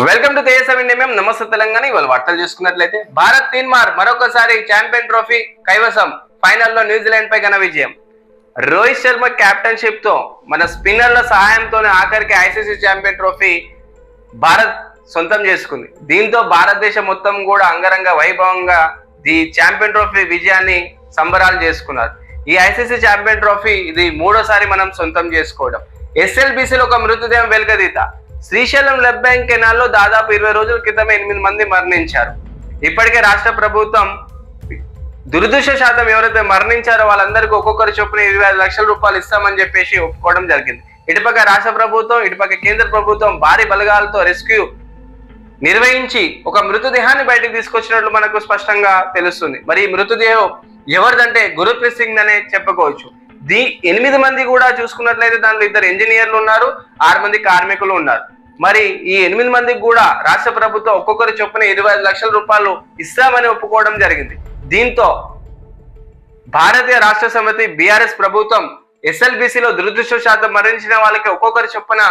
Welcome to తేజ7 నమస్తే తెలంగాణ. ఇవాళ వార్తలు చూసుకున్నట్లయితే భారత్ తీన్మార్ మరొకసారి ఛాంపియన్ ట్రోఫీ కైవసం. ఫైనల్లో న్యూజిలాండ్ పై ఘన విజయం. రోహిత్ శర్మ క్యాప్టెన్షిప్ తో మన స్పిన్నర్ల సహాయంతోనే ఆఖరికి ఐసీసీ ఛాంపియన్ ట్రోఫీ భారత్ సొంతం చేసుకుంది. దీంతో భారతదేశం మొత్తం కూడా అంగరంగ వైభవంగా ఈ ఛాంపియన్ ట్రోఫీ విజయాన్ని సంబరాలు చేసుకున్నారు. ఈ ఐసీసీ ఛాంపియన్ ట్రోఫీ ఇది మూడోసారి మనం సొంతం చేసుకోవడం. ఎస్ఎల్బిసిలో ఒక మృతదేహం వెలుగదీత. శ్రీశైలం లెఫ్ట్ బ్యాంక్ కెనాల్లో దాదాపు 20 రోజుల క్రితమే 8 మంది మరణించారు. ఇప్పటికే రాష్ట్ర ప్రభుత్వం దురదృష్టశాతం ఎవరైతే మరణించారో వాళ్ళందరికీ ఒక్కొక్కరు చొప్పున 25 లక్షల రూపాయలు ఇస్తామని చెప్పేసి ఒప్పుకోవడం జరిగింది. ఇటుపక్క రాష్ట్ర ప్రభుత్వం, ఇటుపక్క కేంద్ర ప్రభుత్వం భారీ బలగాలతో రెస్క్యూ నిర్వహించి ఒక మృతదేహాన్ని బయటకు తీసుకొచ్చినట్లు మనకు స్పష్టంగా తెలుస్తుంది. మరి ఈ మృతదేహం ఎవరిదంటే గురుప్రీత్ సింగ్ అనే చెప్పుకోవచ్చు. 8 మంది కూడా చూసుకున్నట్లయితే దాంట్లో 2 ఇంజనీర్లు ఉన్నారు, 6 మంది కార్మికులు ఉన్నారు. మరి ఈ 8 మందికి కూడా రాష్ట్ర ప్రభుత్వం ఒక్కొక్కరి చొప్పున 25 లక్షల రూపాయలు ఇస్తామని ఒప్పుకోవడం జరిగింది. దీంతో భారతీయ రాష్ట్ర సమితి బీఆర్ఎస్ ప్రభుత్వం ఎస్ఎల్బిసిలో దురదృష్టశాతం మరణించిన వాళ్ళకి ఒక్కొక్కరి చొప్పున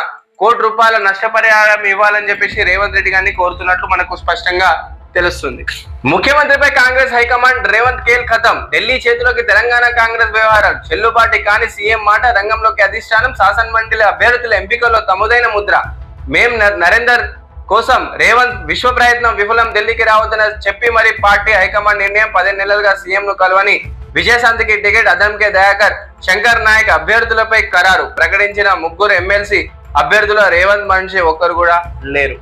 ₹1 కోటి నష్టపరిహారం ఇవ్వాలని చెప్పేసి రేవంత్ రెడ్డి గారిని కోరుతున్నట్లు మనకు స్పష్టంగా తెలుస్తుంది. ముఖ్యమంత్రిపై కాంగ్రెస్ హైకమాండ్ రేవంత్ కేల్ ఖతం. ఢిల్లీ చేతిలోకి తెలంగాణ కాంగ్రెస్ వ్యవహారం. చెల్లుబాటి కాని సీఎం మాట, రంగంలోకి అధిష్టానం. శాసనమండలి అభ్యర్థుల ఎంపికలో తమదైన ముద్ర. మేం నరేందర్ కోసం రేవంత్ విశ్వ ప్రయత్నం విఫలం. ఢిల్లీకి రావద్దని చెప్పి మరి పార్టీ హైకమాండ్ నిర్ణయం. 15 నెలలుగా సీఎం ను కలవని విజయశాంతికి టికెట్. అదంకే దయాకర్, శంకర్ నాయక్ అభ్యర్థులపై ఖరారు. ప్రకటించిన 3 ఎమ్మెల్సీ అభ్యర్థుల రేవంత్ మనిషి ఒక్కరు కూడా లేరు.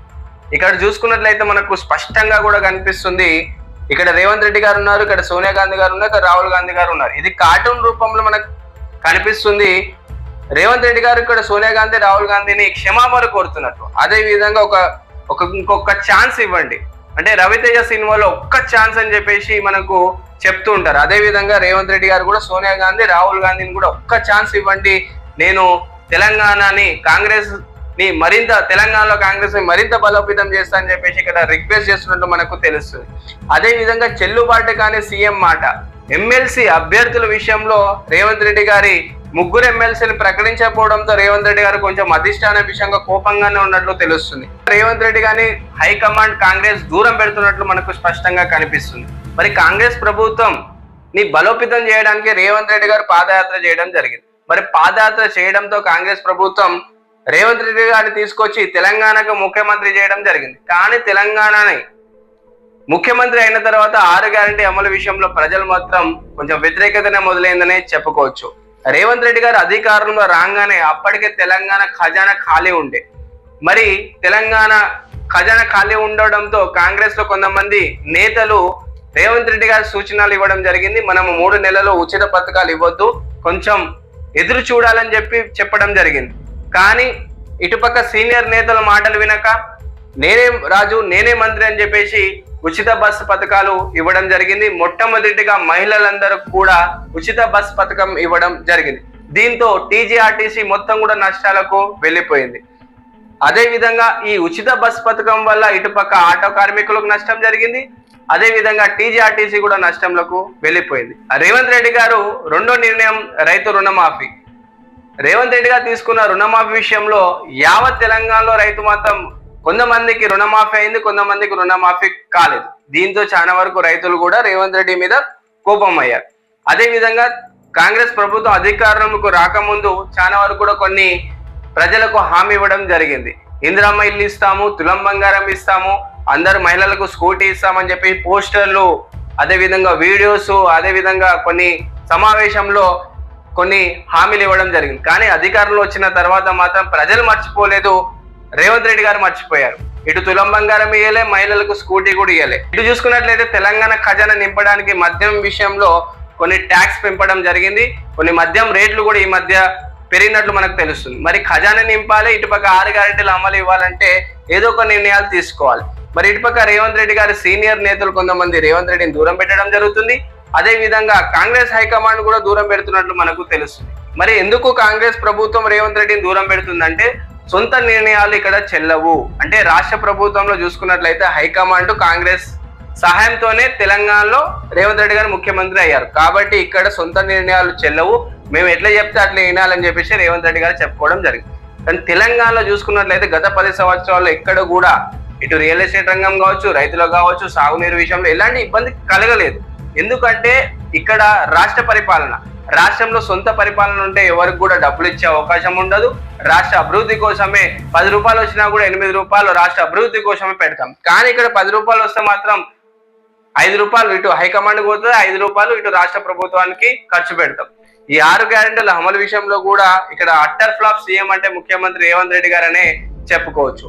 ఇక్కడ చూసుకున్నట్లయితే మనకు స్పష్టంగా కూడా కనిపిస్తుంది. ఇక్కడ రేవంత్ రెడ్డి గారు ఉన్నారు, ఇక్కడ సోనియా గాంధీ గారు ఉన్నారు, ఇక్కడ రాహుల్ గాంధీ గారు ఉన్నారు. ఇది కార్టూన్ రూపంలో మనకు కనిపిస్తుంది. రేవంత్ రెడ్డి గారు ఇక్కడ సోనియా గాంధీ, రాహుల్ గాంధీని క్షమాపణ కోరుతున్నట్టు. అదే విధంగా ఇంకొక ఛాన్స్ ఇవ్వండి అంటే రవితేజ సినిమాలో ఒక్క ఛాన్స్ అని చెప్పేసి మనకు చెప్తూ ఉంటారు. అదే విధంగా రేవంత్ రెడ్డి గారు కూడా సోనియా గాంధీ, రాహుల్ గాంధీని కూడా ఒక్క ఛాన్స్ ఇవ్వండి, నేను తెలంగాణని కాంగ్రెస్ ని మరింత తెలంగాణలో కాంగ్రెస్ ని మరింత బలోపేతం చేస్తా అని చెప్పేసి ఇక్కడ రిక్వెస్ట్ చేస్తున్నట్టు మనకు తెలుస్తుంది. అదే విధంగా చెల్లుబాటు కానీ సీఎం మాట. ఎమ్మెల్సీ అభ్యర్థుల విషయంలో రేవంత్ రెడ్డి గారి 3 ఎమ్మెల్సీలు ప్రకటించకపోవడంతో రేవంత్ రెడ్డి గారు కొంచెం అధిష్టాన విషయంగా కోపంగానే ఉన్నట్లు తెలుస్తుంది. రేవంత్ రెడ్డి గారిని హైకమాండ్ కాంగ్రెస్ దూరం పెడుతున్నట్లు మనకు స్పష్టంగా కనిపిస్తుంది. మరి కాంగ్రెస్ ప్రభుత్వం ని బలోపేతం చేయడానికి రేవంత్ రెడ్డి గారు పాదయాత్ర చేయడం జరిగింది. మరి పాదయాత్ర చేయడంతో కాంగ్రెస్ ప్రభుత్వం రేవంత్ రెడ్డి గారిని తీసుకొచ్చి తెలంగాణకు ముఖ్యమంత్రి చేయడం జరిగింది. కానీ తెలంగాణని ముఖ్యమంత్రి అయిన తర్వాత 6 గ్యారంటీ అమలు విషయంలో ప్రజలు మాత్రం కొంచెం వ్యతిరేకతనే మొదలైందనే చెప్పుకోవచ్చు. రేవంత్ రెడ్డి గారు అధికారంలో రాగానే అప్పటికే తెలంగాణ ఖజానా ఖాళీ ఉండే. మరి తెలంగాణ ఖజానా ఖాళీ ఉండడంతో కాంగ్రెస్ లో కొంతమంది నేతలు రేవంత్ రెడ్డి గారి సూచనలు ఇవ్వడం జరిగింది. మనము 3 నెలలు ఉచిత పథకాలు ఇవ్వద్దు, కొంచెం ఎదురు చూడాలని చెప్పడం జరిగింది. కానీ ఇటుపక్క సీనియర్ నేతల మాటలు వినక నేనే రాజు నేనే మంత్రి అని చెప్పేసి ఉచిత బస్సు పథకాలు ఇవ్వడం జరిగింది. మొట్టమొదటిగా మహిళలందరూ కూడా ఉచిత బస్ పథకం ఇవ్వడం జరిగింది. దీంతో టీజీఆర్టీసీ మొత్తం కూడా నష్టాలకు వెళ్ళిపోయింది. అదే విధంగా ఈ ఉచిత బస్ పథకం వల్ల ఇటుపక్క ఆటో కార్మికులకు నష్టం జరిగింది. అదే విధంగా టీజీఆర్టీసీ కూడా నష్టంలోకి వెళ్ళిపోయింది. రేవంత్ రెడ్డి గారు రెండో నిర్ణయం రైతు రుణమాఫీ. రేవంత్ రెడ్డి గారు తీసుకున్న రుణమాఫీ విషయంలో యావత్ తెలంగాణలో రైతు మాత్రం కొంతమందికి రుణమాఫీ అయింది, కొంతమందికి రుణమాఫీ కాలేదు. దీంతో చాలా వరకు రైతులు కూడా రేవంత్ రెడ్డి మీద కోపం అయ్యారు. అదే విధంగా కాంగ్రెస్ ప్రభుత్వం అధికారంలోకి రాకముందు చాలా వరకు కూడా కొన్ని ప్రజలకు హామీ ఇవ్వడం జరిగింది. ఇందిరమ్మ ఇల్లు ఇస్తాము, తులం బంగారం ఇస్తాము, అందరు మహిళలకు స్కూటీ ఇస్తామని చెప్పి పోస్టర్లు, అదే విధంగా వీడియోస్, అదే విధంగా కొన్ని సమావేశంలో కొన్ని హామీలు ఇవ్వడం జరిగింది. కానీ అధికారంలో వచ్చిన తర్వాత మాత్రం ప్రజలు మర్చిపోలేదు, రేవంత్ రెడ్డి గారు మర్చిపోయారు. ఇటు తులం బంగారం ఇయ్యలే, మహిళలకు స్కూటీ కూడా ఇయ్యలే. ఇటు చూసుకున్నట్లయితే తెలంగాణ ఖజానా నింపడానికి మద్యం విషయంలో కొన్ని ట్యాక్స్ పెంపడం జరిగింది. కొన్ని మద్యం రేట్లు కూడా ఈ మధ్య పెరిగినట్లు మనకు తెలుస్తుంది. మరి ఖజానా నింపాలి, ఇటుపక్క 6 గ్యారెంటీలు అమలు ఇవ్వాలంటే ఏదో ఒక నిర్ణయాలు తీసుకోవాలి. మరి ఇటుపక్క రేవంత్ రెడ్డి గారి సీనియర్ నేతలు కొంతమంది రేవంత్ రెడ్డిని దూరం పెట్టడం జరుగుతుంది. అదే విధంగా కాంగ్రెస్ హైకమాండ్ కూడా దూరం పెడుతున్నట్లు మనకు తెలుస్తుంది. మరి ఎందుకు కాంగ్రెస్ ప్రభుత్వం రేవంత్ రెడ్డిని దూరం పెడుతుందంటే సొంత నిర్ణయాలు ఇక్కడ చెల్లవు. అంటే రాష్ట్ర ప్రభుత్వంలో చూసుకున్నట్లయితే హైకమాండ్ కాంగ్రెస్ సహాయంతోనే తెలంగాణలో రేవంత్ రెడ్డి గారు ముఖ్యమంత్రి అయ్యారు. కాబట్టి ఇక్కడ సొంత నిర్ణయాలు చెల్లవు, మేము ఎట్లా చెప్తే అట్లా వినాలని చెప్పేసి రేవంత్ రెడ్డి గారు చెప్పుకోవడం జరిగింది. కానీ తెలంగాణలో చూసుకున్నట్లయితే గత 10 సంవత్సరాల్లో ఎక్కడ కూడా ఇటు రియల్ ఎస్టేట్ రంగం కావచ్చు, రైతులకు కావచ్చు, సాగునీరు విషయంలో ఎలాంటి ఇబ్బంది కలగలేదు. ఎందుకంటే ఇక్కడ రాష్ట్ర పరిపాలన, రాష్ట్రంలో సొంత పరిపాలన ఉంటే ఎవరికి కూడా డబ్బులు ఇచ్చే అవకాశం ఉండదు. రాష్ట్ర అభివృద్ధి కోసమే 10 రూపాయలు వచ్చినా కూడా 8 రూపాయలు రాష్ట్ర అభివృద్ధి కోసమే పెడతాం. కానీ ఇక్కడ 10 రూపాయలు వస్తే మాత్రం 5 రూపాయలు ఇటు హైకమాండ్ పోతుంది, 5 రూపాయలు ఇటు రాష్ట్ర ప్రభుత్వానికి ఖర్చు పెడతాం. ఈ 6 గ్యారెంటీల అమలు విషయంలో కూడా ఇక్కడ అట్టర్ ఫ్లాప్ సీఎం అంటే ముఖ్యమంత్రి రేవంత్ రెడ్డి గారనే చెప్పుకోవచ్చు.